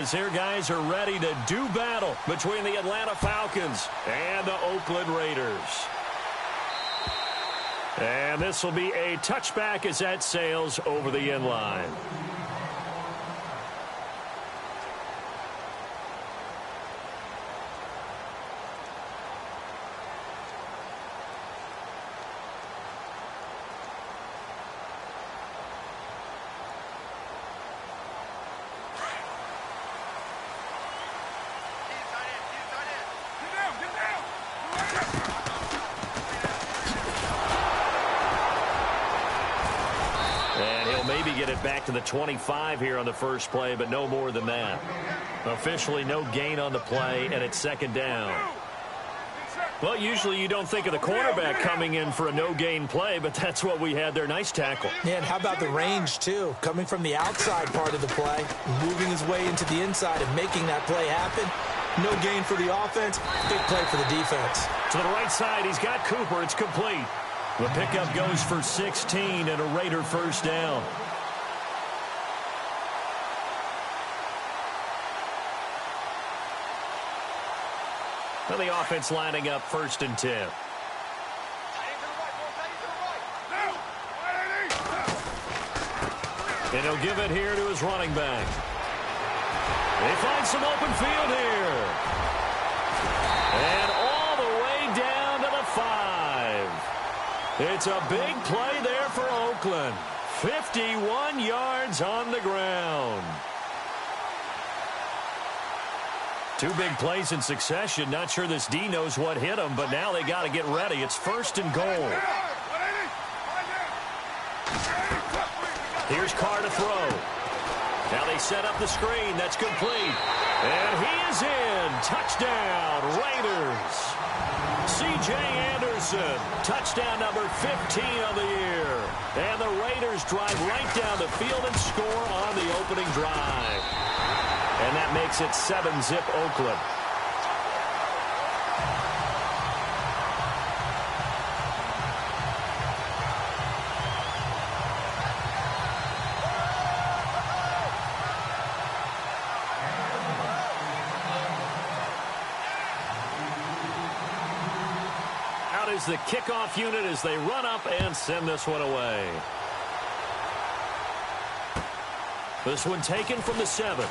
as their guys are ready to do battle between the Atlanta Falcons and the Oakland Raiders. And this will be a touchback as that sails over the end line. Get it back to the 25 here on the first play, but no more than that. Officially no gain on the play, and it's second down. Well, usually you don't think of the cornerback coming in for a no-gain play, but that's what we had there. Nice tackle. Yeah, and how about the range, too? Coming from the outside part of the play, moving his way into the inside and making that play happen. No gain for the offense, big play for the defense. To the right side, he's got Cooper. It's complete. The pickup goes for 16 and a Raider first down. Well, the offense lining up first and 10. And he'll give it here to his running back. They find some open field here. And all the way down to the 5. It's a big play there for Oakland. 51 yards on the ground. Two big plays in succession. Not sure this D knows what hit him, but now they got to get ready. It's first and goal. Here's Carr to throw. Now they set up the screen. That's complete. And he is in. Touchdown, Raiders. C.J. Anderson, touchdown number 15 of the year. And the Raiders drive right down the field and score on the opening drive. And that makes it 7-zip Oakland. Out is the kickoff unit as they run up and send this one away. This one taken from the 7.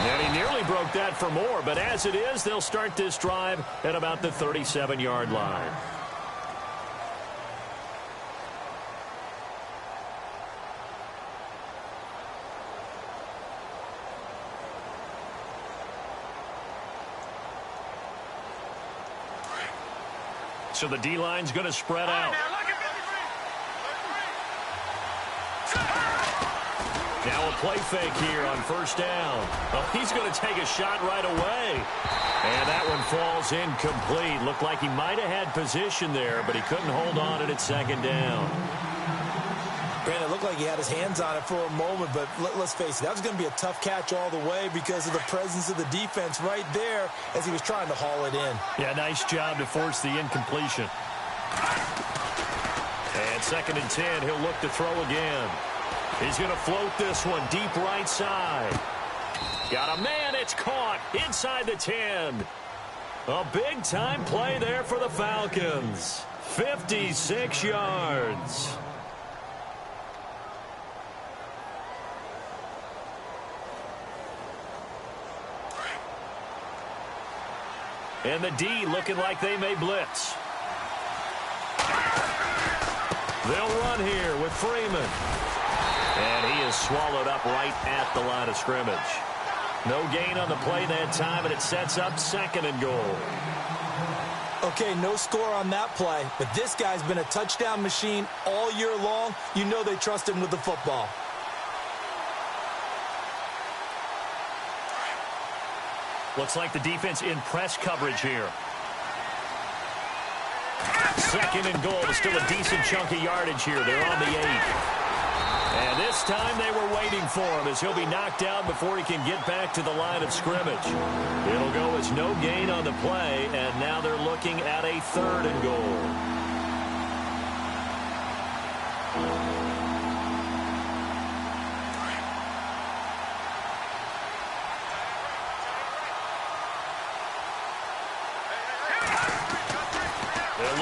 And he nearly broke that for more, but as it is, they'll start this drive at about the 37-yard line. So the D-line's going to spread out. Now a play fake here on first down. Oh, he's going to take a shot right away. And that one falls incomplete. Looked like he might have had position there, but he couldn't hold on at second down. Brandon, it looked like he had his hands on it for a moment, but let's face it, that was going to be a tough catch all the way because of the presence of the defense right there as he was trying to haul it in. Yeah, nice job to force the incompletion. And second and 10, he'll look to throw again. He's going to float this one deep right side. Got a man, it's caught inside the 10. A big-time play there for the Falcons. 56 yards. And the D looking like they may blitz. They'll run here with Freeman. And he is swallowed up right at the line of scrimmage. No gain on the play that time, and it sets up second and goal. Okay, no score on that play, but this guy's been a touchdown machine all year long. You know they trust him with the football. Looks like the defense in press coverage here. Second and goal. Still a decent chunk of yardage here. They're on the 8. And this time they were waiting for him as he'll be knocked down before he can get back to the line of scrimmage. It'll go as no gain on the play, and now they're looking at a third and goal.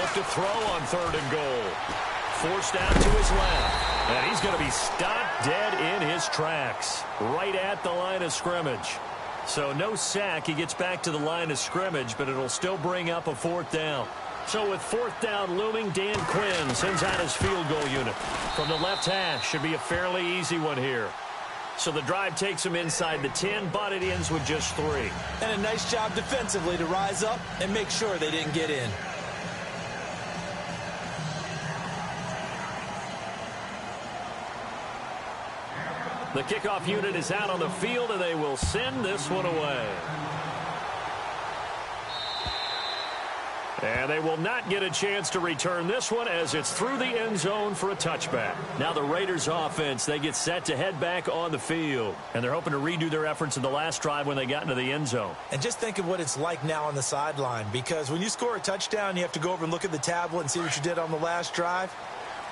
look to throw on 3rd and goal. Forced out to his left. And he's going to be stopped dead in his tracks, right at the line of scrimmage. So no sack. He gets back to the line of scrimmage, but it'll still bring up a 4th down. So with 4th down looming, Dan Quinn sends out his field goal unit. From the left hash, should be a fairly easy one here. So the drive takes him inside the 10, but it ends with just 3. And a nice job defensively to rise up and make sure they didn't get in. The kickoff unit is out on the field, and they will send this one away. And they will not get a chance to return this one as it's through the end zone for a touchback. Now the Raiders offense, they get set to head back on the field. And they're hoping to redo their efforts in the last drive when they got into the end zone. And just think of what it's like now on the sideline, because when you score a touchdown, you have to go over and look at the tablet and see what you did on the last drive.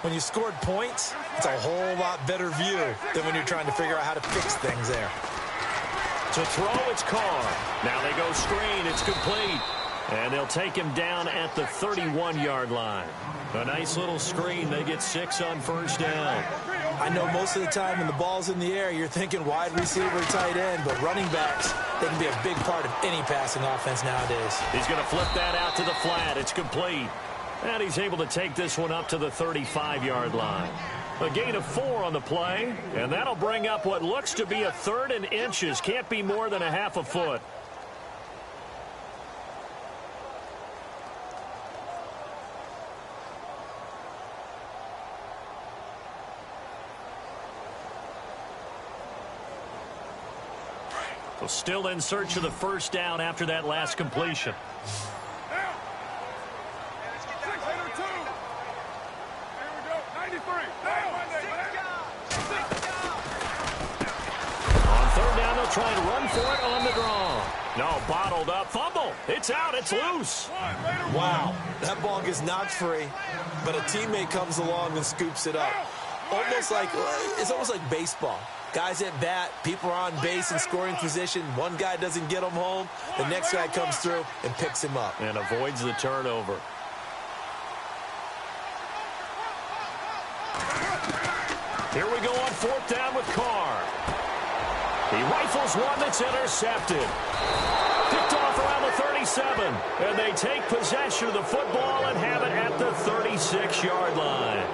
When you scored points, it's a whole lot better view than when you're trying to figure out how to fix things there. To throw, it's Carr. Now they go screen. It's complete. And they'll take him down at the 31-yard line. A nice little screen. They get 6 on 1st down. I know most of the time when the ball's in the air, you're thinking wide receiver, tight end, but running backs, they can be a big part of any passing offense nowadays. He's going to flip that out to the flat. It's complete. And he's able to take this one up to the 35-yard line. A gain of 4 on the play, and that'll bring up what looks to be a 3rd and inches. Can't be more than a half a foot. So still in search of the 1st down after that last completion. Trying to run for it on the draw. No, bottled up. Fumble. It's out. It's loose. Wow. That ball gets knocked free, but a teammate comes along and scoops it up. It's almost like baseball. Guys at bat, people are on base in scoring position. One guy doesn't get him home. The next guy comes through and picks him up. And avoids the turnover. Here we go on 4th down with Carr. He rifles one that's intercepted. Picked off around the 37. And they take possession of the football and have it at the 36-yard line.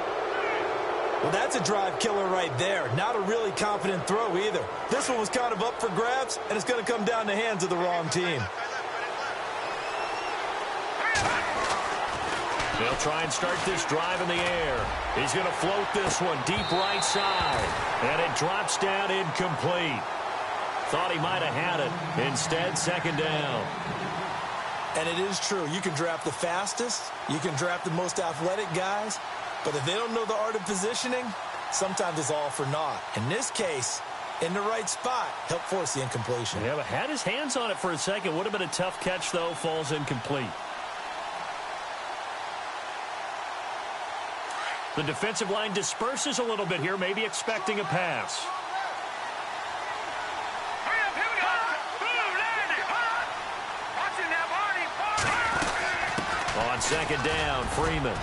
Well, that's a drive killer right there. Not a really confident throw either. This one was kind of up for grabs, and it's going to come down the hands of the wrong team. They'll try and start this drive in the air. He's going to float this one deep right side. And it drops down incomplete. Thought he might have had it. Instead, 2nd down. And it is true. You can draft the fastest. You can draft the most athletic guys. But if they don't know the art of positioning, sometimes it's all for naught. In this case, in the right spot, help force the incompletion. Yeah, but had his hands on it for a second. Would have been a tough catch, though. Falls incomplete. The defensive line disperses a little bit here, maybe expecting a pass. On 2nd down, Freeman.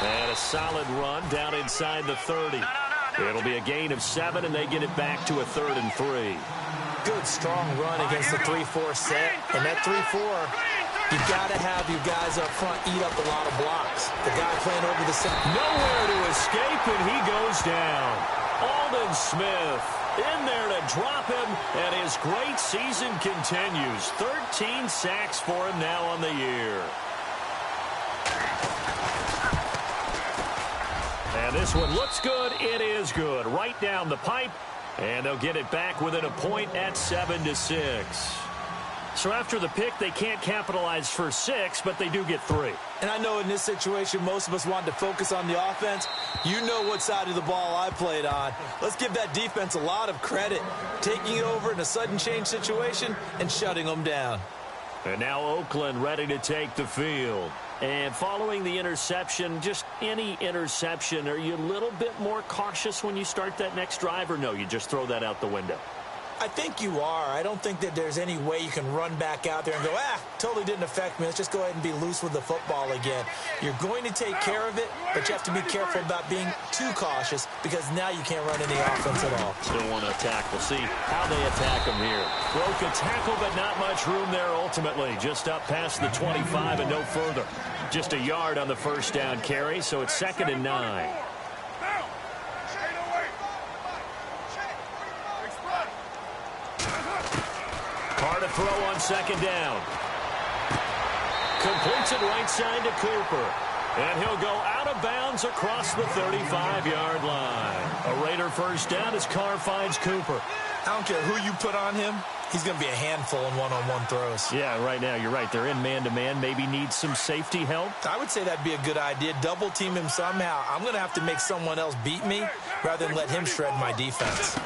And a solid run down inside the 30. It'll be a gain of 7, and they get it back to a 3rd and 3. Good, strong run against the 3-4 set. And that 3-4, you've got to have your guys up front eat up a lot of blocks. The guy playing over the center. Nowhere to escape, and he goes down. Aldon Smith in there to drop him, and his great season continues. 13 sacks for him now on the year. And this one looks good. It is good. Right down the pipe. And they'll get it back within a point at 7-6. So after the pick, they can't capitalize for 6, but they do get 3. And I know in this situation, most of us wanted to focus on the offense. You know what side of the ball I played on. Let's give that defense a lot of credit. Taking it over in a sudden change situation and shutting them down. And now Oakland ready to take the field. And following the interception, just any interception, are you a little bit more cautious when you start that next drive, or no, you just throw that out the window? I think you are. I don't think that there's any way you can run back out there and go, totally didn't affect me. Let's just go ahead and be loose with the football again. You're going to take care of it, but you have to be careful about being too cautious because now you can't run any offense at all. Still want to attack. We'll see how they attack him here. Broke a tackle, but not much room there ultimately. Just up past the 25 and no further. Just a yard on the first down carry, so it's 2nd and 9. Hard to throw on 2nd down. Completes it right side to Cooper. And he'll go out of bounds across the 35-yard line. A Raider first down as Carr finds Cooper. I don't care who you put on him. He's going to be a handful in one-on-one throws. Yeah, right now, you're right. They're in man-to-man. Maybe need some safety help. I would say that'd be a good idea. Double team him somehow. I'm going to have to make someone else beat me rather than let him shred my defense.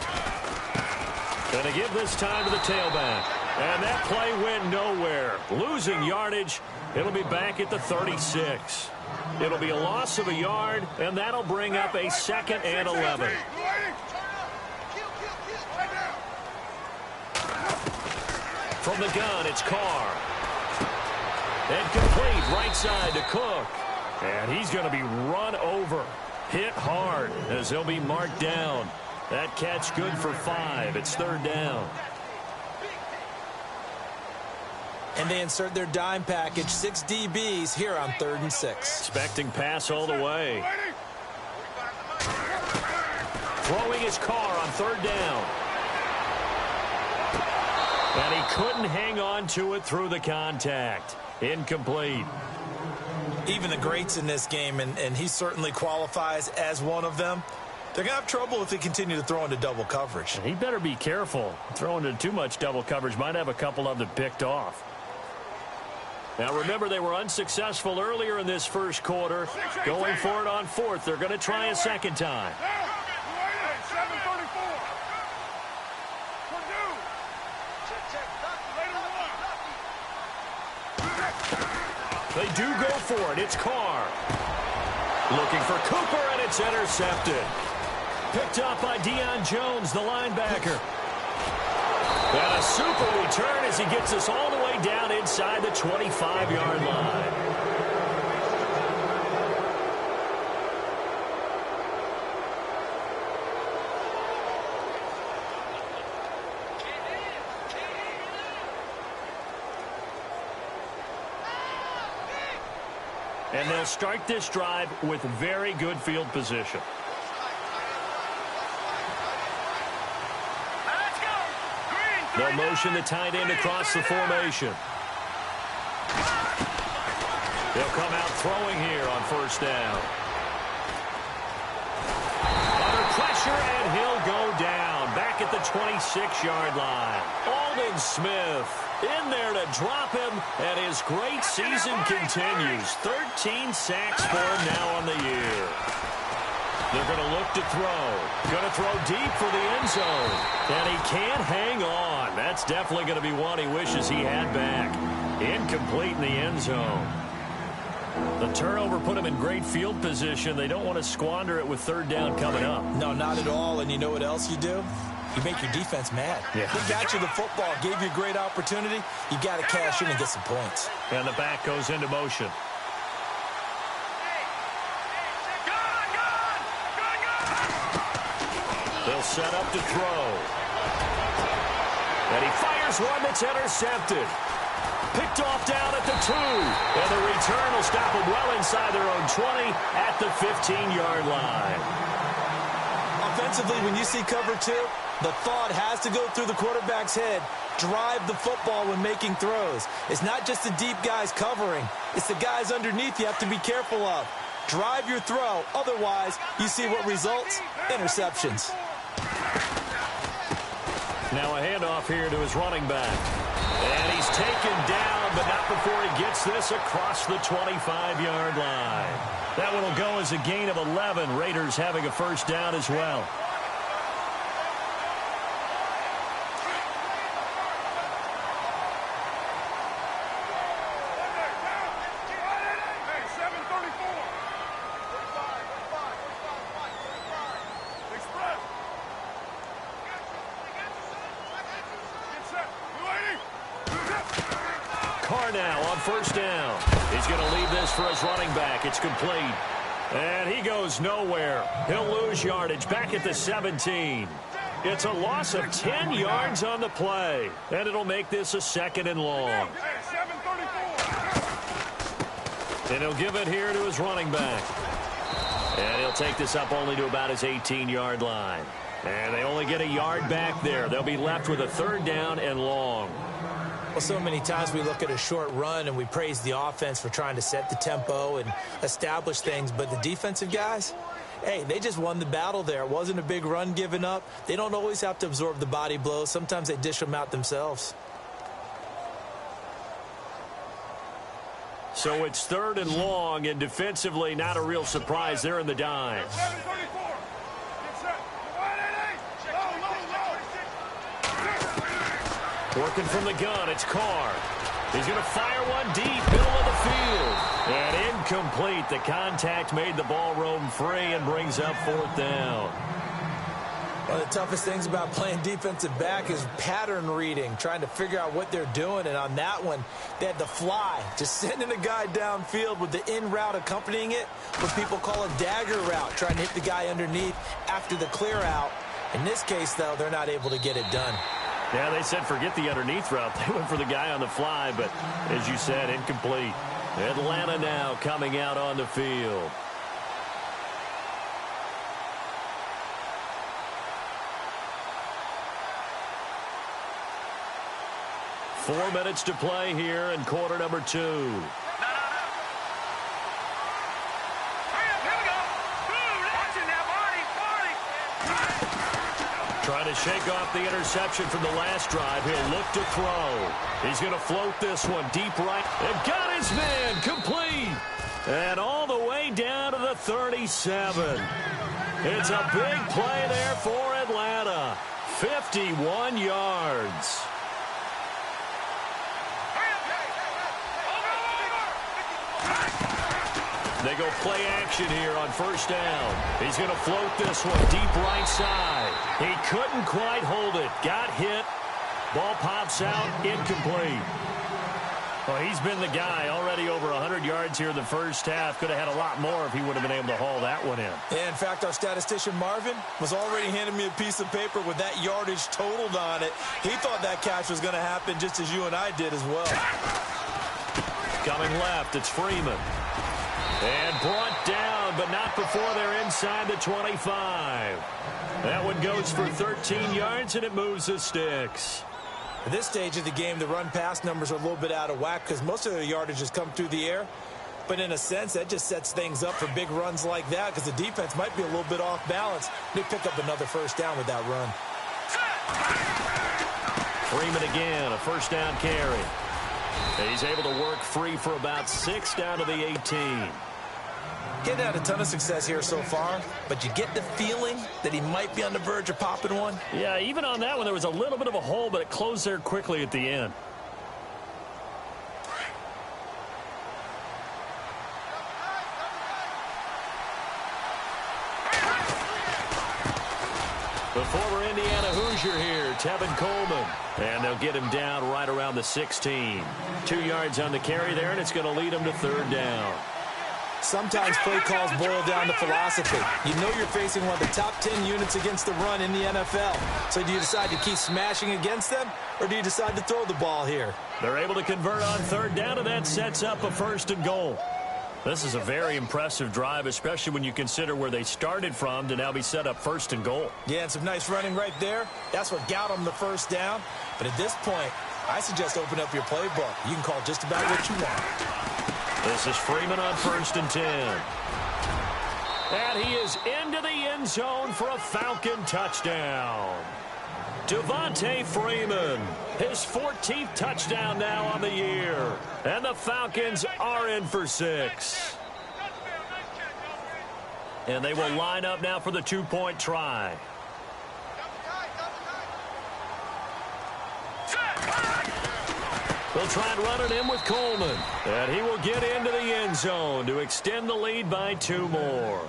Going to give this time to the tailback. And that play went nowhere. Losing yardage. It'll be back at the 36. It'll be a loss of a yard, and that'll bring up a 2nd and 11. From the gun, it's Carr. And complete right side to Cook. And he's going to be run over. Hit hard as he'll be marked down. That catch good for 5. It's 3rd down. And they insert their dime package, 6 DBs here on 3rd and 6. Expecting pass all the way. Throwing his Carr on 3rd down. And he couldn't hang on to it through the contact. Incomplete. Even the greats in this game, and he certainly qualifies as one of them, they're going to have trouble if they continue to throw into double coverage. He better be careful. Throwing into too much double coverage might have a couple of them picked off. Now, remember, they were unsuccessful earlier in this first quarter. Going for it on 4th. They're going to try a 2nd time. They do go for it. It's Carr. Looking for Cooper, and it's intercepted. Picked up by Deion Jones, the linebacker. And a super return as he gets us all the way down inside the 25-yard line. And they'll start this drive with very good field position. They'll motion the tight end across the formation. They'll come out throwing here on 1st down. Under pressure, and he'll go down. Back at the 26-yard line. Aldon Smith in there to drop him, and his great season continues. 13 sacks for him now on the year. They're going to look to throw. Going to throw deep for the end zone. And he can't hang on. That's definitely going to be one he wishes he had back. Incomplete in the end zone. The turnover put him in great field position. They don't want to squander it with 3rd down coming up. No, not at all. And you know what else you do? You make your defense mad. Yeah. They got you the football, gave you a great opportunity. You got to cash in and get some points. And the back goes into motion. They'll set up to throw. And he fires one that's intercepted. Picked off down at the 2. And the return will stop them well inside their own 20 at the 15-yard line. Offensively, when you see cover 2, the thought has to go through the quarterback's head. Drive the football when making throws. It's not just the deep guys covering. It's the guys underneath you have to be careful of. Drive your throw. Otherwise, you see what results? Interceptions. Now a handoff here to his running back. And he's taken down, but not before he gets this across the 25-yard line. That one will go as a gain of 11. Raiders having a first down as well. there now on first down. He's going to leave this for his running back. It's complete. And he goes nowhere. He'll lose yardage back at the 17. It's a loss of 10 yards on the play. And it'll make this a 2nd and long. And he'll give it here to his running back. And he'll take this up only to about his 18-yard line. And they only get a yard back there. They'll be left with a 3rd down and long. Well, so many times we look at a short run and we praise the offense for trying to set the tempo and establish things. But the defensive guys, hey, they just won the battle there. It wasn't a big run given up. They don't always have to absorb the body blows. Sometimes they dish them out themselves. So it's 3rd and long, and defensively not a real surprise. They're in the dime. Working from the gun, it's Carr. He's going to fire one deep, middle of the field. And incomplete. The contact made the ball roam free and brings up 4th down. One of the toughest things about playing defensive back is pattern reading, trying to figure out what they're doing. And on that one, they had to fly, just sending a guy downfield with the in route accompanying it, what people call a dagger route, trying to hit the guy underneath after the clear out. In this case, though, they're not able to get it done. Yeah, they said forget the underneath route. They went for the guy on the fly, but as you said, incomplete. Atlanta now coming out on the field. Four minutes to play here in quarter number 2. Trying to shake off the interception from the last drive. He'll look to throw. He's going to float this one deep right. And got his man complete. And all the way down to the 37. It's a big play there for Atlanta. 51 yards. They go play action here on first down. He's going to float this one deep right side. He couldn't quite hold it. Got hit. Ball pops out. Incomplete. Well, he's been the guy. Already over 100 yards here in the first half. Could have had a lot more if he would have been able to haul that one in. Yeah, in fact, our statistician Marvin was already handing me a piece of paper with that yardage totaled on it. He thought that catch was going to happen just as you and I did as well. Coming left, it's Freeman. And brought down, but not before they're inside the 25. That one goes for 13 yards, and it moves the sticks. At this stage of the game, the run-pass numbers are a little bit out of whack because most of their yardage has come through the air. But in a sense, that just sets things up for big runs like that because the defense might be a little bit off balance. They pick up another first down with that run. Freeman again, a first down carry. He's able to work free for about 6 down to the 18. Getting had a ton of success here so far, but you get the feeling that he might be on the verge of popping one. Yeah, even on that one, there was a little bit of a hole, but it closed there quickly at the end. The former Indiana Hoosier here, Tevin Coleman. And they'll get him down right around the 16. 2 yards on the carry there, and it's going to lead him to 3rd down. Sometimes play calls boil down to philosophy. You know you're facing one of the top 10 units against the run in the NFL. So do you decide to keep smashing against them, or do you decide to throw the ball here? They're able to convert on 3rd down, and that sets up a 1st and goal. This is a very impressive drive, especially when you consider where they started from to now be set up 1st and goal. Yeah, and some nice running right there. That's what got them the first down. But at this point, I suggest open up your playbook. You can call just about what you want. This is Freeman on 1st and 10. And he is into the end zone for a Falcon touchdown. Devontae Freeman, his 14th touchdown now on the year. And the Falcons are in for 6. And they will line up now for the 2-point try. They'll try and run it in with Coleman. And he will get into the end zone to extend the lead by 2 more.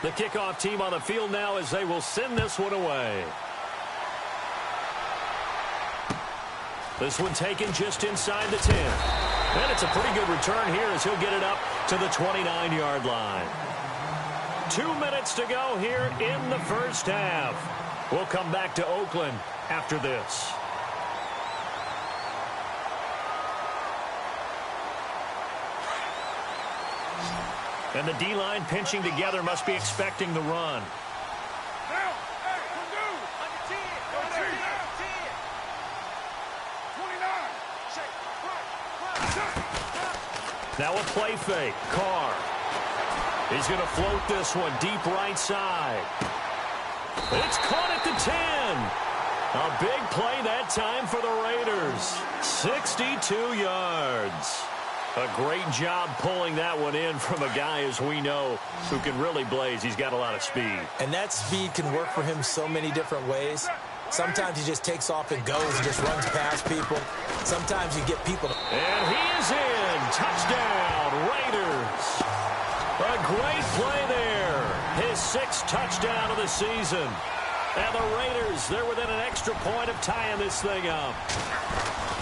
The kickoff team on the field now as they will send this one away. This one taken just inside the 10. And it's a pretty good return here as he'll get it up to the 29-yard line. 2 minutes to go here in the first half. We'll come back to Oakland after this. And the D-line pinching together must be expecting the run. Now a play fake. Carr. He's going to float this one deep right side. It's caught at the 10. A big play that time for the Raiders. 62 yards. A great job pulling that one in from a guy, as we know, who can really blaze. He's got a lot of speed. And that speed can work for him so many different ways. Sometimes he just takes off and goes and just runs past people. Sometimes you get people. And he is in. Touchdown, Raiders. A great play there. His 6th touchdown of the season. And the Raiders, they're within an extra point of tying this thing up.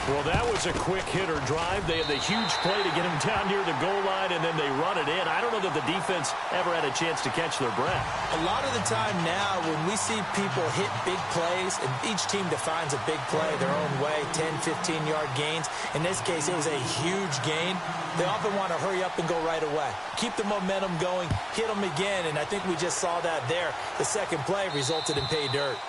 Well, that was a quick hitter drive. They had the huge play to get him down near the goal line, and then they run it in. I don't know that the defense ever had a chance to catch their breath. A lot of the time now, when we see people hit big plays, and each team defines a big play their own way, 10, 15-yard gains. In this case, it was a huge gain. They often want to hurry up and go right away. Keep the momentum going, hit them again, and I think we just saw that there. The second play resulted in pay dirt.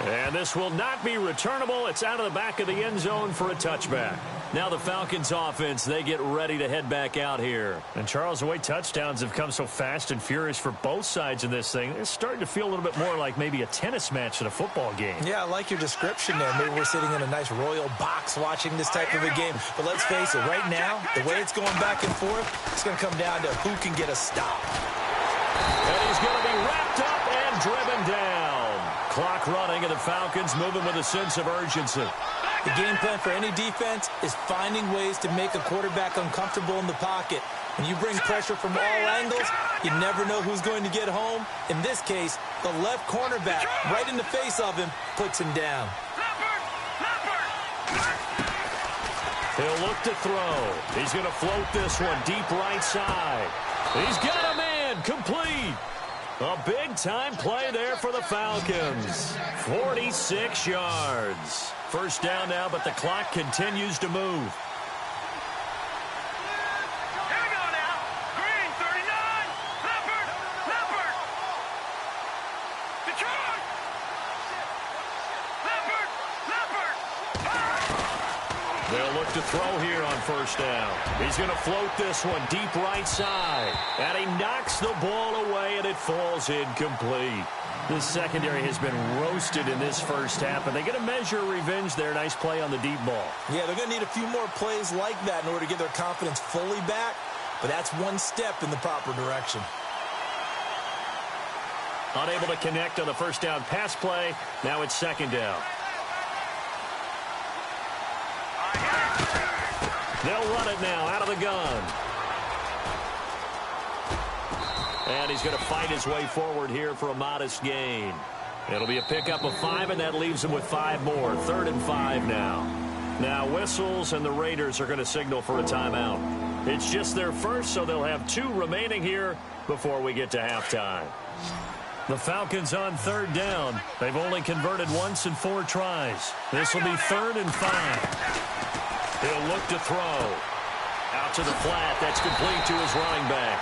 And this will not be returnable. It's out of the back of the end zone for a touchback. Now the Falcons offense, they get ready to head back out here. And Charles, the way touchdowns have come so fast and furious for both sides in this thing, it's starting to feel a little bit more like maybe a tennis match at a football game. Yeah, I like your description there. Maybe we're sitting in a nice royal box watching this type of a game. But let's face it, right now, the way it's going back and forth, it's going to come down to who can get a stop. And he's going to be wrapped up and driven down. Clock running, and the Falcons moving with a sense of urgency. The game plan for any defense is finding ways to make a quarterback uncomfortable in the pocket. When you bring pressure from all angles, you never know who's going to get home. In this case, the left cornerback, right in the face of him, puts him down. He'll look to throw. He's going to float this one deep right side. He's got a man complete. A big-time play there for the Falcons. 46 yards. First down now, but the clock continues to move. Here we go now. Green, 39. Leopard. Detroit. Leopard. They'll look to throw here on first down. He's going to float this one deep right side. And he knocks the ball away, and it falls incomplete. This secondary has been roasted in this first half, and they get a measure of revenge there. Nice play on the deep ball. Yeah, they're going to need a few more plays like that in order to get their confidence fully back. But that's one step in the proper direction. Unable to connect on the first down pass play. Now it's second down. They'll run it now out of the gun. And he's going to fight his way forward here for a modest gain. It'll be a pickup of 5, and that leaves him with 5 more. 3rd and 5 now. Now whistles, and the Raiders are going to signal for a timeout. It's just their first, so they'll have 2 remaining here before we get to halftime. The Falcons on 3rd down. They've only converted once in 4 tries. This will be 3rd and 5. He'll look to throw. Out to the flat. That's complete to his running back.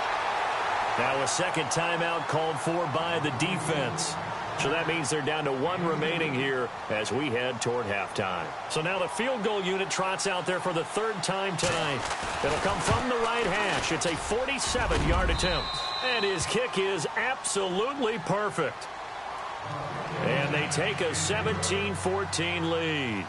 Now a second timeout called for by the defense. So that means they're down to 1 remaining here as we head toward halftime. So now the field goal unit trots out there for the 3rd time tonight. It'll come from the right hash. It's a 47-yard attempt. And his kick is absolutely perfect. And they take a 17-14 lead.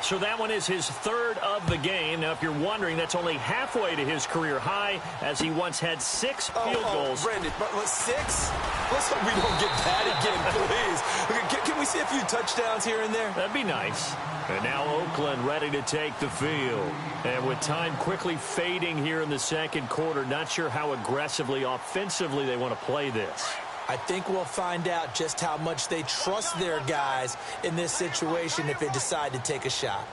So that one is his 3rd of the game. Now, if you're wondering, that's only halfway to his career high, as he once had 6 field goals. Brandon, 6? Let's hope we don't get that again, please. Can we see a few touchdowns here and there? That'd be nice. And now Oakland ready to take the field. And with time quickly fading here in the second quarter, not sure how aggressively, offensively they want to play this. I think we'll find out just how much they trust their guys in this situation if they decide to take a shot.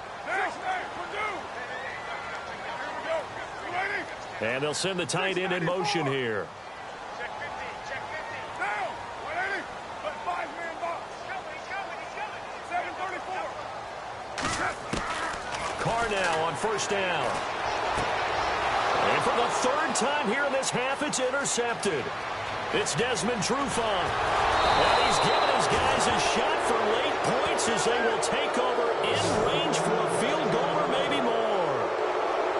And they'll send the tight end in motion here. Check 50, check 50. Down! 180. Put 5-man box. He's coming. 734. Carr now on first down. And for the third time here in this half, it's intercepted. It's Desmond Trufant. And he's given his guys a shot for late points as they will take over in range for a field goal or maybe more.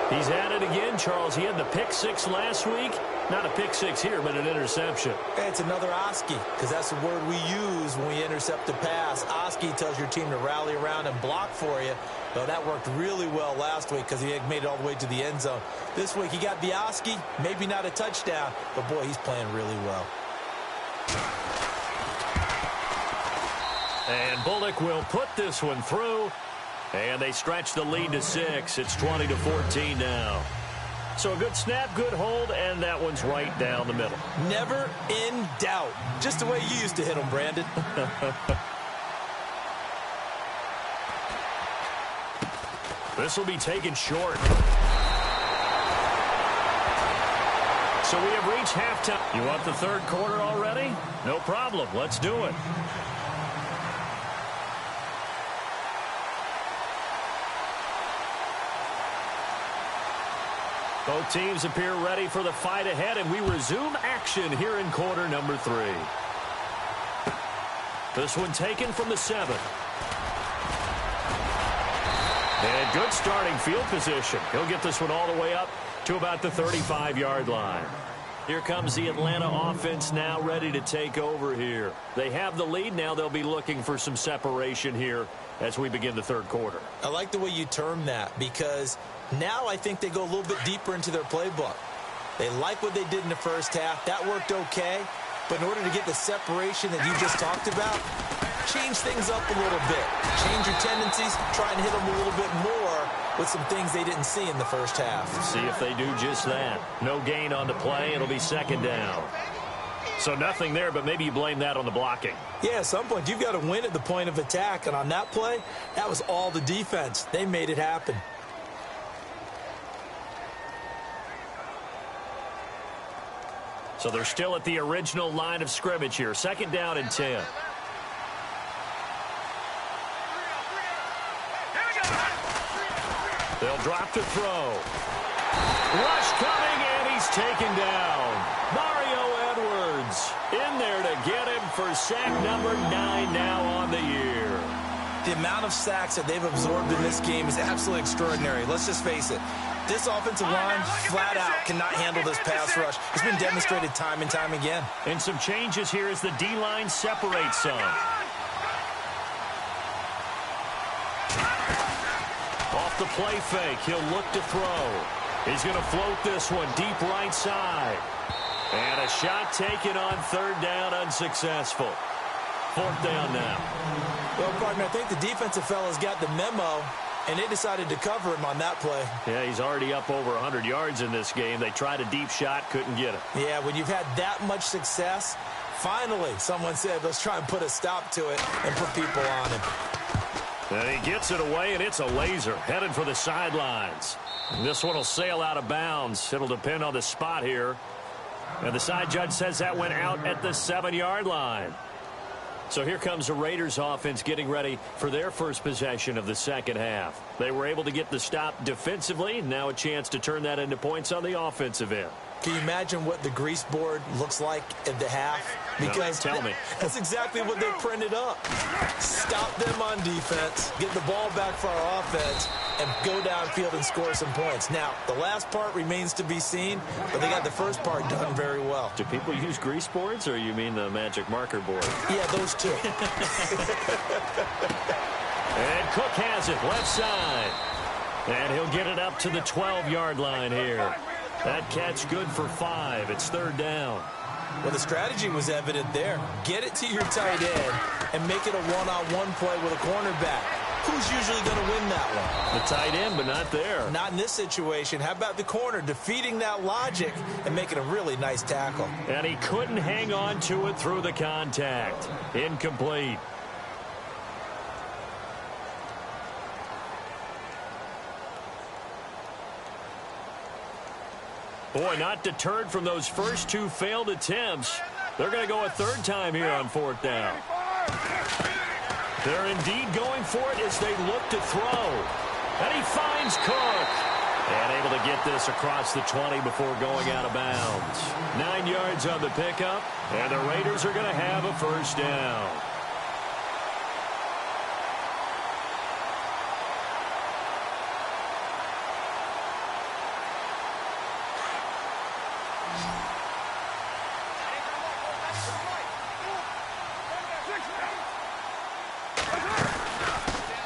He's at it again, Charles. He had the pick six last week. Not a pick six here, but an interception. Hey, it's another Oski, because that's the word we use when we intercept a pass. Oski tells your team to rally around and block for you. So that worked really well last week because he had made it all the way to the end zone. This week he got the Oski, maybe not a touchdown, but boy, he's playing really well. And Bullock will put this one through. And they stretch the lead to 6. It's 20-14 now. So a good snap, good hold, and that one's right down the middle. Never in doubt. Just the way you used to hit them, Brandon. This will be taken short. So we have reached halftime. You want the third quarter already? No problem. Let's do it. Both teams appear ready for the fight ahead, and we resume action here in quarter number 3. This one taken from the 7. And good starting field position. He'll get this one all the way up to about the 35-yard line. Here comes the Atlanta offense now ready to take over here. They have the lead. Now they'll be looking for some separation here as we begin the third quarter. I like the way you term that because now I think they go a little bit deeper into their playbook. They like what they did in the first half. That worked okay. But in order to get the separation that you just talked about, change things up a little bit. Change your tendencies. Try and hit them a little bit more with some things they didn't see in the first half. See if they do just that. No gain on the play. It'll be second down. So nothing there, but maybe you blame that on the blocking. Yeah, at some point you've got to win at the point of attack. And on that play, that was all the defense. They made it happen. So they're still at the original line of scrimmage here. Second down and 10. They'll drop to throw. Rush coming, and he's taken down. Mario Edwards in there to get him for sack number 9 now on the year. The amount of sacks that they've absorbed in this game is absolutely extraordinary. Let's just face it. This offensive line, flat out, cannot handle this pass rush. It's been demonstrated time and time again. And some changes here as the D-line separates some. Off the play fake, he'll look to throw. He's going to float this one deep right side. And a shot taken on third down, unsuccessful. Fourth down now. Well, partner, I think the defensive fellas got the memo, and they decided to cover him on that play. Yeah, he's already up over 100 yards in this game. They tried a deep shot, couldn't get it. Yeah, when you've had that much success, finally someone said, let's try and put a stop to it and put people on him. And he gets it away, and it's a laser headed for the sidelines. This one will sail out of bounds. It'll depend on the spot here. And the side judge says that went out at the 7-yard line. So here comes the Raiders offense getting ready for their first possession of the second half. They were able to get the stop defensively. Now a chance to turn that into points on the offensive end. Can you imagine what the grease board looks like at the half? Because no, tell me. That's exactly what they printed up. Stop them on defense, get the ball back for our offense, and go downfield and score some points. Now, the last part remains to be seen, but they got the first part done very well. Do people use grease boards, or you mean the magic marker board? Yeah, those two. And Cook has it left side. And he'll get it up to the 12-yard line here. That catch good for 5. It's third down. Well, the strategy was evident there. Get it to your tight end and make it a one-on-one play with a cornerback. Who's usually going to win that one? The tight end, but not there. Not in this situation. How about the corner defeating that logic and making a really nice tackle? And he couldn't hang on to it through the contact. Incomplete. Boy, not deterred from those first two failed attempts. They're going to go a third time here on fourth down. They're indeed going for it as they look to throw. And he finds Cook. And able to get this across the 20 before going out of bounds. 9 yards on the pickup, and the Raiders are going to have a first down.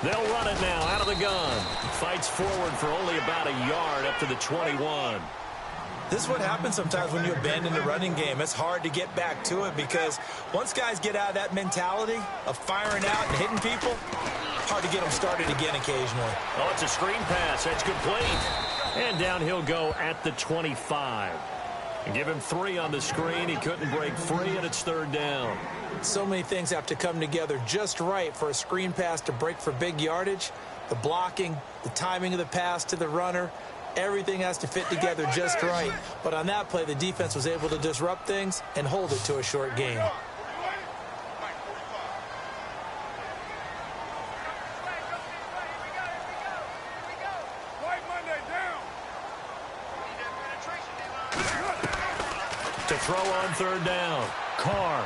They'll run it now out of the gun. Fights forward for only about a yard up to the 21. This is what happens sometimes when you abandon the running game. It's hard to get back to it because once guys get out of that mentality of firing out and hitting people, hard to get them started again occasionally. Oh, it's a screen pass. That's complete. And down he'll go at the 25. And give him 3 on the screen. He couldn't break free, and it's third down. So many things have to come together just right for a screen pass to break for big yardage. The blocking, the timing of the pass to the runner, everything has to fit together just right. But on that play, the defense was able to disrupt things and hold it to a short gain. To throw on third down, Carr.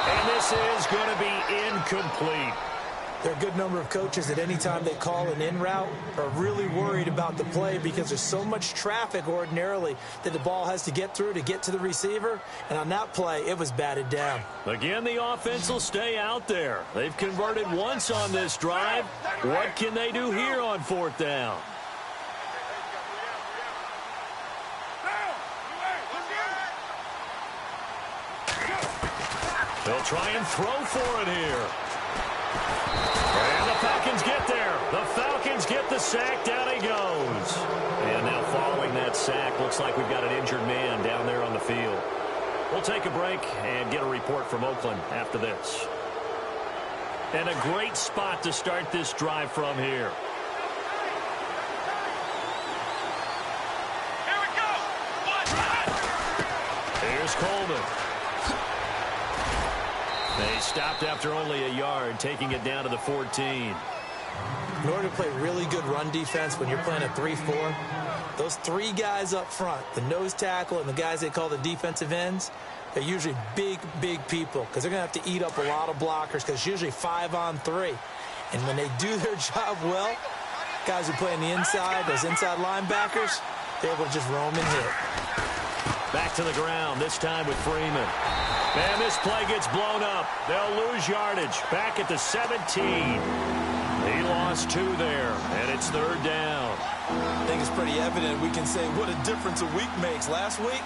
And this is going to be incomplete. There are a good number of coaches that any time they call an in route are really worried about the play because there's so much traffic ordinarily that the ball has to get through to get to the receiver. And on that play, it was batted down. Again, the offense will stay out there. They've converted once on this drive. What can they do here on fourth down? They'll try and throw for it here. And the Falcons get there. The Falcons get the sack. Down he goes. And now following that sack, looks like we've got an injured man down there on the field. We'll take a break and get a report from Oakland after this. And a great spot to start this drive from here. Here we go. Here's Coleman. They stopped after only a yard, taking it down to the 14. In order to play really good run defense when you're playing a 3-4, those 3 guys up front, the nose tackle and the guys they call the defensive ends, they're usually big, big people because they're going to have to eat up a lot of blockers because it's usually 5 on 3. And when they do their job well, guys who play on the inside, those inside linebackers, they're able to just roam and hit. Back to the ground, this time with Freeman. And this play gets blown up. They'll lose yardage. Back at the 17. He lost 2 there, and it's third down. I think it's pretty evident we can say what a difference a week makes. Last week,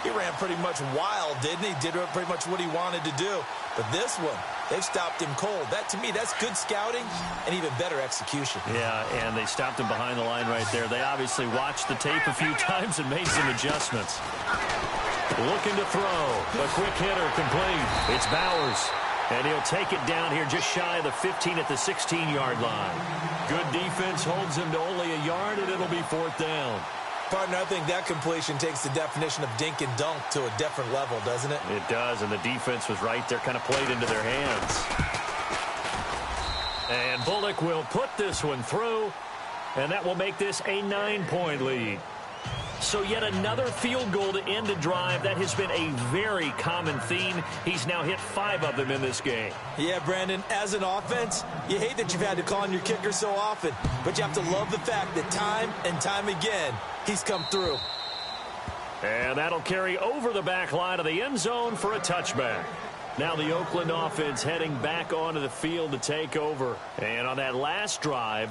he ran pretty much wild, didn't he? Did pretty much what he wanted to do. But this one, they've stopped him cold. That, to me, that's good scouting and even better execution. Yeah, and they stopped him behind the line right there. They obviously watched the tape a few times and made some adjustments. Looking to throw. A quick hitter complete. It's Bowers. And he'll take it down here just shy of the 15 at the 16-yard line. Good defense holds him to only a yard, and it'll be fourth down. Partner, I think that completion takes the definition of dink and dunk to a different level, doesn't it? It does, and the defense was right there, kind of played into their hands. And Bullock will put this one through, and that will make this a 9-point lead. So yet another field goal to end a drive. That has been a very common theme. He's now hit 5 of them in this game. Yeah, Brandon, as an offense, you hate that you've had to call on your kicker so often, but you have to love the fact that time and time again, he's come through. And that'll carry over the back line of the end zone for a touchback. Now the Oakland offense heading back onto the field to take over. And on that last drive,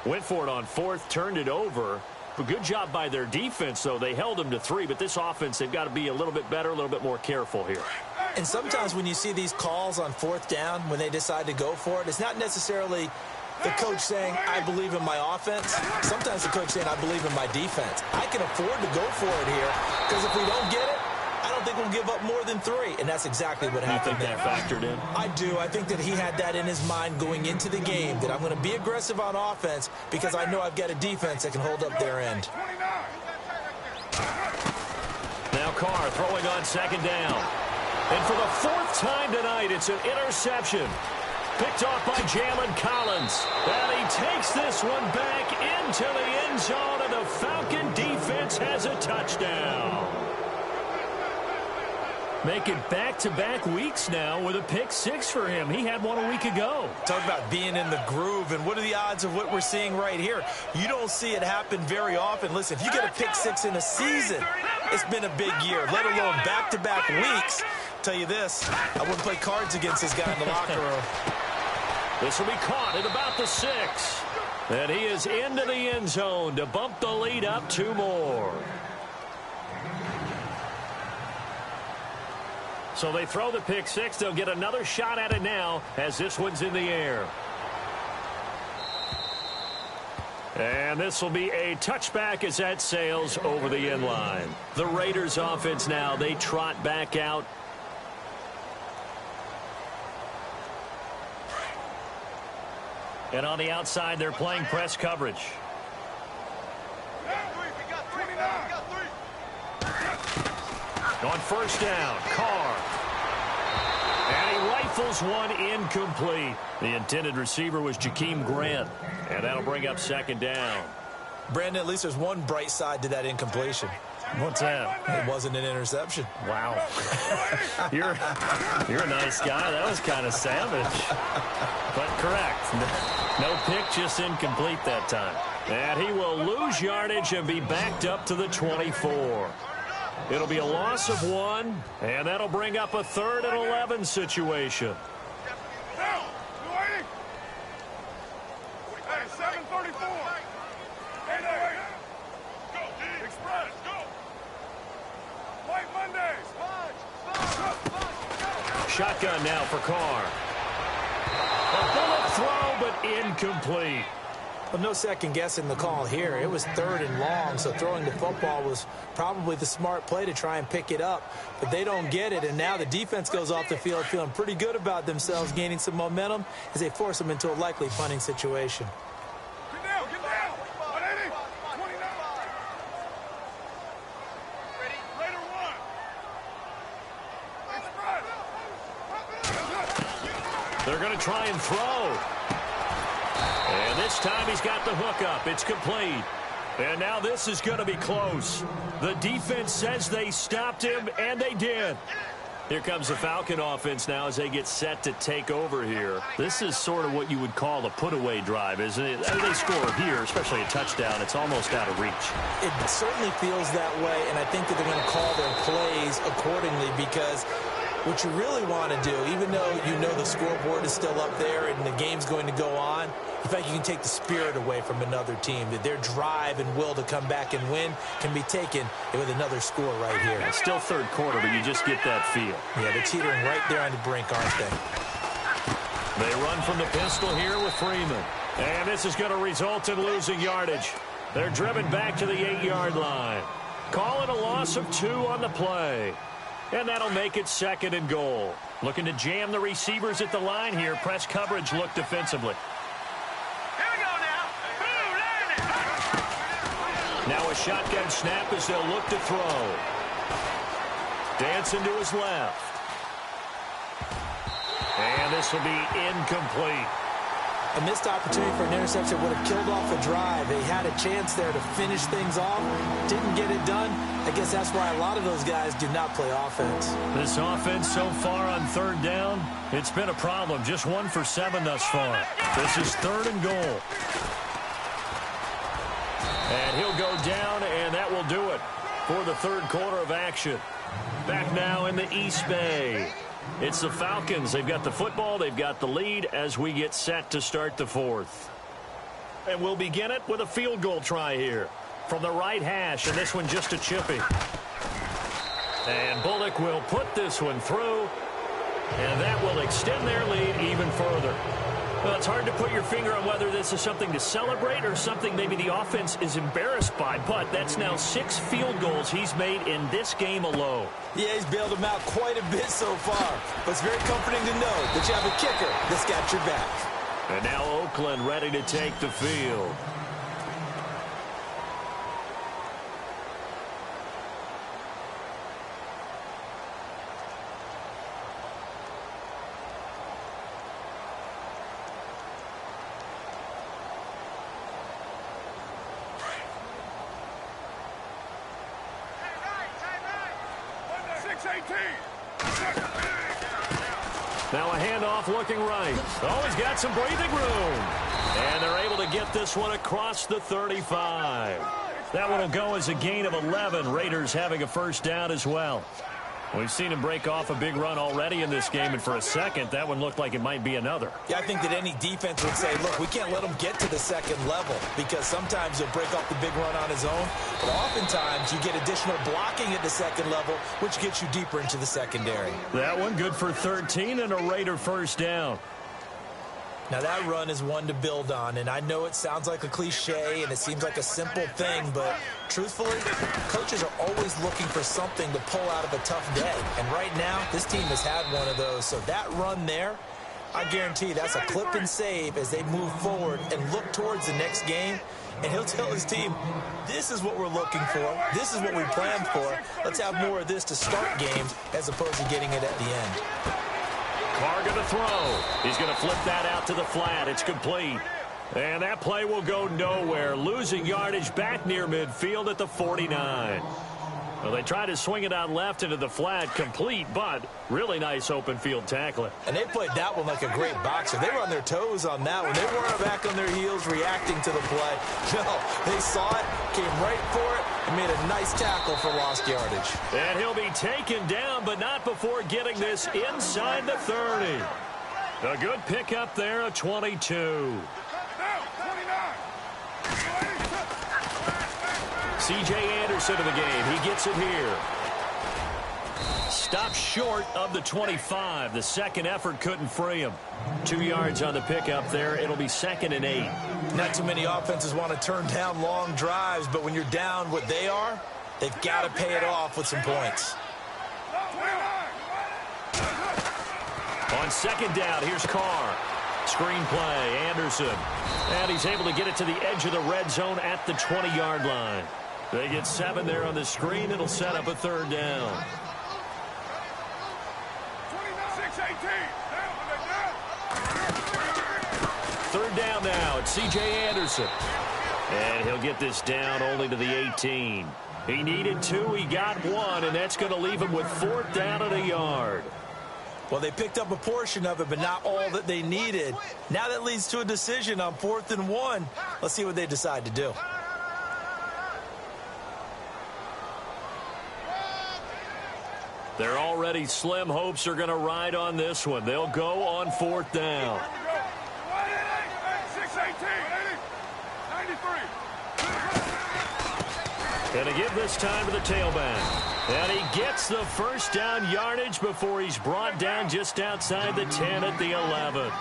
went for it on 4th, turned it over. A good job by their defense, though. They held them to 3, but this offense, they've got to be a little bit better, a little bit more careful here. And sometimes when you see these calls on 4th down, when they decide to go for it, it's not necessarily the coach saying, I believe in my offense. Sometimes the coach saying, I believe in my defense. I can afford to go for it here because if we don't get it, I don't think we'll give up more than 3, and that's exactly what happened. You think that factored in? I do. I think that he had that in his mind going into the game, that I'm going to be aggressive on offense because I know I've got a defense that can hold up their end. Carr throwing on second down. And for the fourth time tonight, it's an interception. Picked off by Jalen Collins. And he takes this one back into the end zone, and the Falcon defense has a touchdown. Make it back-to-back weeks now with a pick six for him. He had one a week ago. Talk about being in the groove, and what are the odds of what we're seeing right here? You don't see it happen very often. Listen, if you get a pick six in a season, it's been a big year, let alone back-to-back weeks. Tell you this, I wouldn't play cards against this guy in the locker room. This will be caught at about the 6. And he is into the end zone to bump the lead up 2 more. So they throw the pick six. They'll get another shot at it now as this one's in the air. And this will be a touchback as that sails over the end line. The Raiders offense now, they trot back out. And on the outside, they're playing press coverage. On first down, Carr. And he rifles one incomplete. The intended receiver was Jakeem Grant. And that'll bring up second down. Brandon, at least there's one bright side to that incompletion. What's that? It wasn't an interception. Wow. You're a nice guy. That was kind of savage. But correct. No pick, just incomplete that time. And he will lose yardage and be backed up to the 24. It'll be a loss of 1, and that'll bring up a 3rd and 11 situation. Hey, 734. Hey, go, Express, go. White Mondays. Shotgun now for Carr. A bullet throw, but incomplete. Well, no second guessing the call here. It was 3rd and long, so throwing the football was probably the smart play to try and pick it up. But they don't get it, and now the defense goes off the field feeling pretty good about themselves, gaining some momentum as they force them into a likely punting situation. Get down, get down. 180, 29. Ready? Raider 1. Express. They're going to try and throw. And this time he's got the hook up. It's complete. And now this is going to be close. The defense says they stopped him, and they did. Here comes the Falcon offense now as they get set to take over here. This is sort of what you would call a put-away drive, isn't it? As they score here, especially a touchdown, it's almost out of reach. It certainly feels that way, and I think that they're going to call their plays accordingly because what you really want to do, even though you know the scoreboard is still up there and the game's going to go on, in fact, you can take the spirit away from another team. That their drive and will to come back and win can be taken with another score right here. It's still 3rd quarter, but you just get that feel. Yeah, they're teetering right there on the brink, aren't they? They run from the pistol here with Freeman. And this is going to result in losing yardage. They're driven back to the 8-yard line. Call it a loss of 2 on the play. And that'll make it 2nd and goal. Looking to jam the receivers at the line here. Press coverage look defensively. Here we go now. Now a shotgun snap as they'll look to throw. Dancing to his left. And this will be incomplete. A missed opportunity for an interception would have killed off a drive. They had a chance there to finish things off. Didn't get it done. I guess that's why a lot of those guys do not play offense. This offense so far on 3rd down, it's been a problem. Just 1 for 7 thus far. This is 3rd and goal. And he'll go down, and that will do it for the 3rd quarter of action. Back now in the East Bay. It's the Falcons. They've got the football. They've got the lead as we get set to start the 4th. And we'll begin it with a field goal try here from the right hash, and this one just a chippy. And Bullock will put this one through, and that will extend their lead even further. Well, it's hard to put your finger on whether this is something to celebrate or something maybe the offense is embarrassed by, but that's now 6 field goals he's made in this game alone. Yeah, he's bailed them out quite a bit so far, but it's very comforting to know that you have a kicker that's got your back. And now Oakland ready to take the field. Now a handoff looking right. Oh, he's got some breathing room. And they're able to get this one across the 35. That one will go as a gain of 11. Raiders having a first down as well. We've seen him break off a big run already in this game, and for a second, that one looked like it might be another. Yeah, I think that any defense would say, look, we can't let him get to the second level because sometimes he'll break off the big run on his own, but oftentimes you get additional blocking at the second level, which gets you deeper into the secondary. That one good for 13 and a Raider first down. Now, that run is one to build on, and I know it sounds like a cliche and it seems like a simple thing, but truthfully, coaches are always looking for something to pull out of a tough day. And right now, this team has had one of those. So that run there, I guarantee that's a clip and save as they move forward and look towards the next game. And he'll tell his team, this is what we're looking for. This is what we planned for. Let's have more of this to start games as opposed to getting it at the end. Carr going to throw. He's going to flip that out to the flat. It's complete. And that play will go nowhere. Losing yardage back near midfield at the 49. Well, they tried to swing it out left into the flat, complete, but really nice open field tackling. And they played that one like a great boxer. They were on their toes on that one. They weren't back on their heels reacting to the play. No, they saw it, came right for it, and made a nice tackle for lost yardage. And he'll be taken down, but not before getting this inside the 30. A good pickup there, a 22. C.J. Anderson of the game. He gets it here. Stopped short of the 25. The second effort couldn't free him. 2 yards on the pickup there. It'll be 2nd and 8. Not too many offenses want to turn down long drives, but when you're down what they are, they've got to pay it off with some points. On 2nd down, here's Carr. Screen play, Anderson. And he's able to get it to the edge of the red zone at the 20-yard line. They get 7 there on the screen. It'll set up a 3rd down. 3rd down now. It's C.J. Anderson. And he'll get this down only to the 18. He needed 2. He got 1, and that's going to leave him with 4th down and a yard. Well, they picked up a portion of it, but not all that they needed. Now that leads to a decision on 4th and 1. Let's see what they decide to do. They're already slim hopes are going to ride on this one. They'll go on 4th down. And to give this time to the tailback. And he gets the first down yardage before he's brought down just outside the 10 at the 11.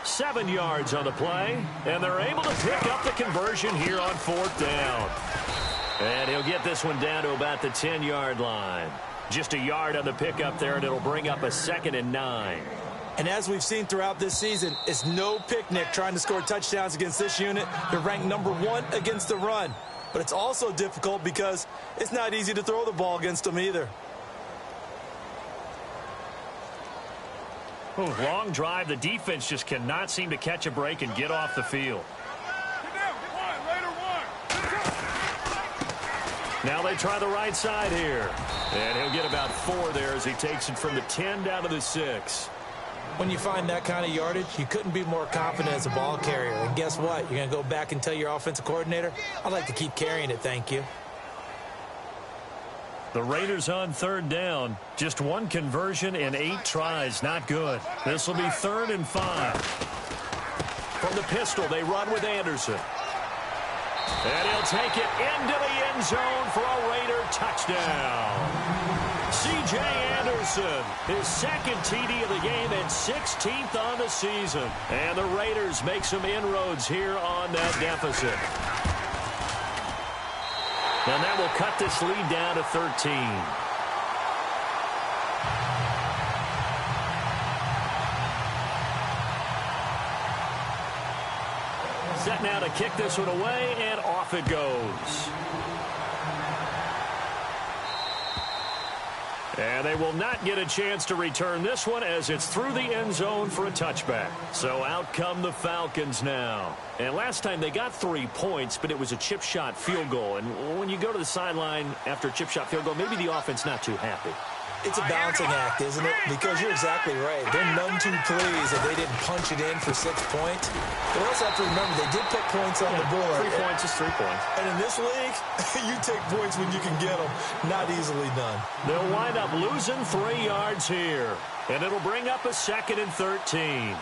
7 yards on the play. And they're able to pick up the conversion here on 4th down. And he'll get this one down to about the 10-yard line. Just a yard on the pickup there, and it'll bring up a 2nd and 9. And as we've seen throughout this season, it's no picnic trying to score touchdowns against this unit. They're ranked number 1 against the run. But it's also difficult because it's not easy to throw the ball against them either. Ooh, long drive. The defense just cannot seem to catch a break and get off the field. Now they try the right side here. And he'll get about 4 there as he takes it from the 10 down to the 6. When you find that kind of yardage, you couldn't be more confident as a ball carrier. And guess what? You're going to go back and tell your offensive coordinator, I'd like to keep carrying it, thank you. The Raiders on 3rd down. Just 1 conversion in 8 tries. Not good. This will be 3rd and 5. From the pistol, they run with Anderson. And he'll take it into the end zone for a Raider touchdown. C.J. Anderson, his 2nd TD of the game and 16th on the season. And the Raiders make some inroads here on that deficit. And that will cut this lead down to 13. Set now to kick this one away, and off it goes. And they will not get a chance to return this one as it's through the end zone for a touchback. So out come the Falcons now. And last time they got 3 points, but it was a chip shot field goal. And when you go to the sideline after a chip shot field goal, maybe the offense not too happy. It's a balancing act, isn't it? Because you're exactly right. They're none too pleased that they didn't punch it in for 6 points. But we also have to remember they did put points on the board. 3 points is 3 points. And in this league, you take points when you can get them. Not easily done. They'll wind up losing 3 yards here. And it'll bring up a 2nd and 13.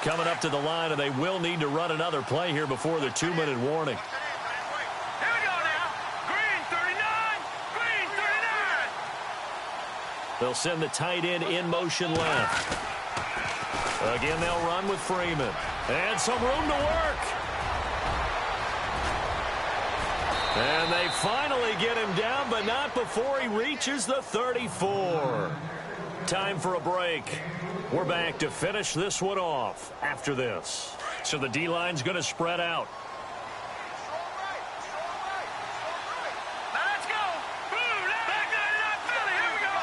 Coming up to the line, and they will need to run another play here before their 2-minute warning. Here we go now. Green 39. Green 39. They'll send the tight end in motion left. Again, they'll run with Freeman. And some room to work. And they finally get him down, but not before he reaches the 34. Time for a break. We're back to finish this one off after this. So the D-line's going to spread out. Now let's go. Blue, back 99 Philly. Here we go.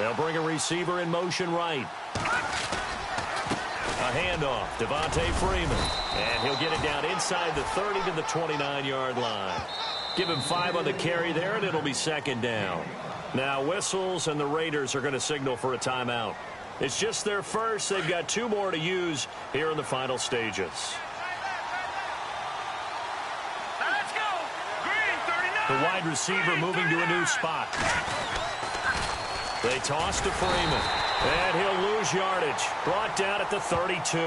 They'll bring a receiver in motion right. A handoff, Devontae Freeman. And he'll get it down inside the 30 to the 29-yard line. Give him 5 on the carry there, and it'll be 2nd down. Now whistles, and the Raiders are going to signal for a timeout. It's just their first. They've got 2 more to use here in the final stages. Now let's go. Green 39. The wide receiver moving to a new spot. They toss to Freeman, and he'll lose yardage. Brought down at the 32.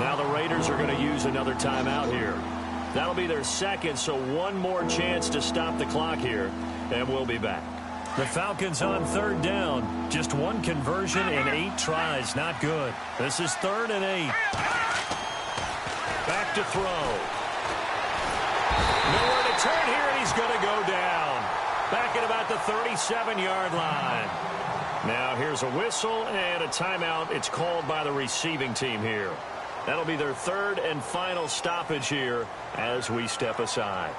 Now the Raiders are going to use another timeout here. That'll be their 2nd, so 1 more chance to stop the clock here, and we'll be back. The Falcons on 3rd down. Just 1 conversion in 8 tries. Not good. This is 3rd and 8. Back to throw. Nowhere to turn here, and he's going to go down. Back at about the 37-yard line. Now here's a whistle and a timeout. It's called by the receiving team here. That'll be their 3rd and final stoppage here as we step aside.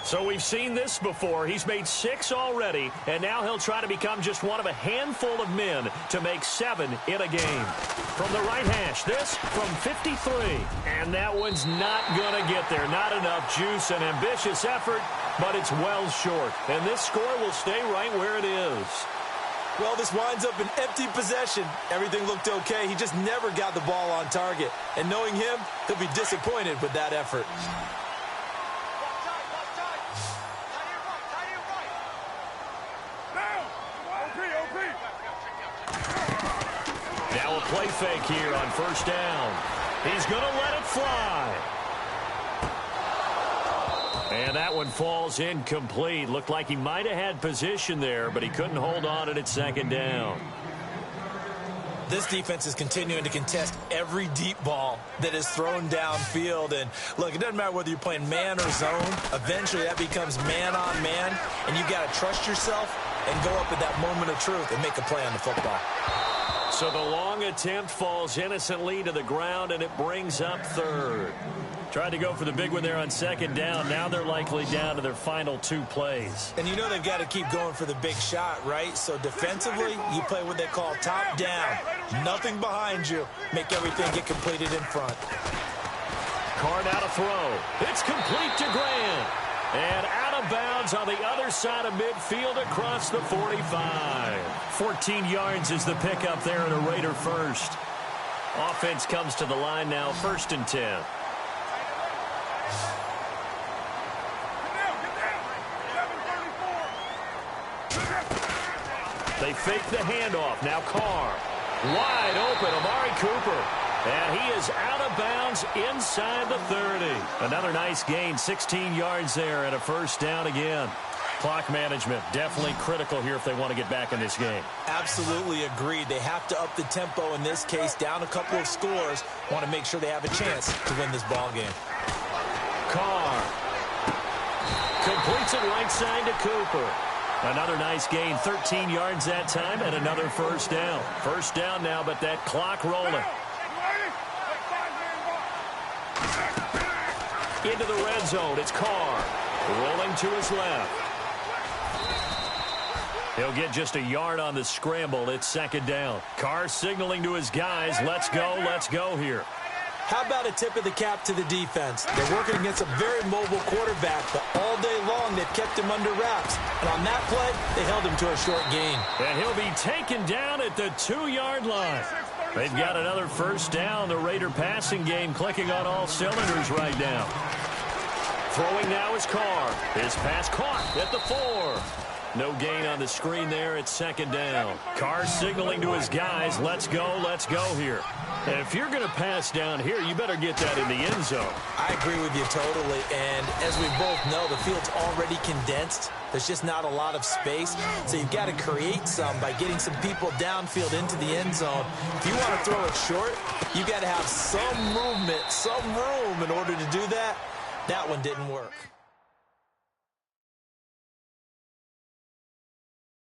So we've seen this before. He's made 6 already, and now he'll try to become just one of a handful of men to make 7 in a game. From the right hash, this from 53. And that one's not going to get there. Not enough juice, an ambitious effort, but it's well short. And this score will stay right where it is. Well, this winds up an empty possession. Everything looked okay. He just never got the ball on target. And knowing him, he'll be disappointed with that effort. Now a play fake here on 1st down. He's going to let it fly. And that one falls incomplete. Looked like he might have had position there, but he couldn't hold on at its 2nd down. This defense is continuing to contest every deep ball that is thrown downfield. And look, it doesn't matter whether you're playing man or zone. Eventually that becomes man on man, and you got to trust yourself and go up at that moment of truth and make a play on the football. So the long attempt falls innocently to the ground, and it brings up 3rd. Tried to go for the big one there on 2nd down. Now they're likely down to their final 2 plays. And you know they've got to keep going for the big shot, right? So defensively, you play what they call top down. Nothing behind you. Make everything get completed in front. Carr now to throw. It's complete to Grant. And out of bounds on the other side of midfield across the 45. 14 yards is the pickup there and a Raider first. Offense comes to the line now, 1st and 10. They fake the handoff. Now Carr. Wide open, Amari Cooper. And he is out of bounds inside the 30. Another nice gain, 16 yards there and a 1st down again. Clock management definitely critical here if they want to get back in this game. Absolutely agreed. They have to up the tempo in this case, down a couple of scores. Want to make sure they have a chance to win this ball game. Carr completes it right side to Cooper. Another nice gain, 13 yards that time, and another 1st down. 1st down now, but that clock rolling. into the red zone. It's Carr rolling to his left. He'll get just a yard on the scramble. It's second down. Carr signaling to his guys, let's go here. How about a tip of the cap to the defense? They're working against a very mobile quarterback, but all day long they've kept him under wraps. And on that play, they held him to a short gain. And he'll be taken down at the 2-yard line. They've got another first down. The Raider passing game clicking on all cylinders right now. Throwing now is Carr. His pass caught at the 4. No gain on the screen there. It's second down. Carr signaling to his guys, let's go here. And if you're going to pass down here, you better get that in the end zone. I agree with you totally. And as we both know, the field's already condensed. There's just not a lot of space. So you've got to create some by getting some people downfield into the end zone. If you want to throw it short, you've got to have some movement, some room in order to do that. That one didn't work.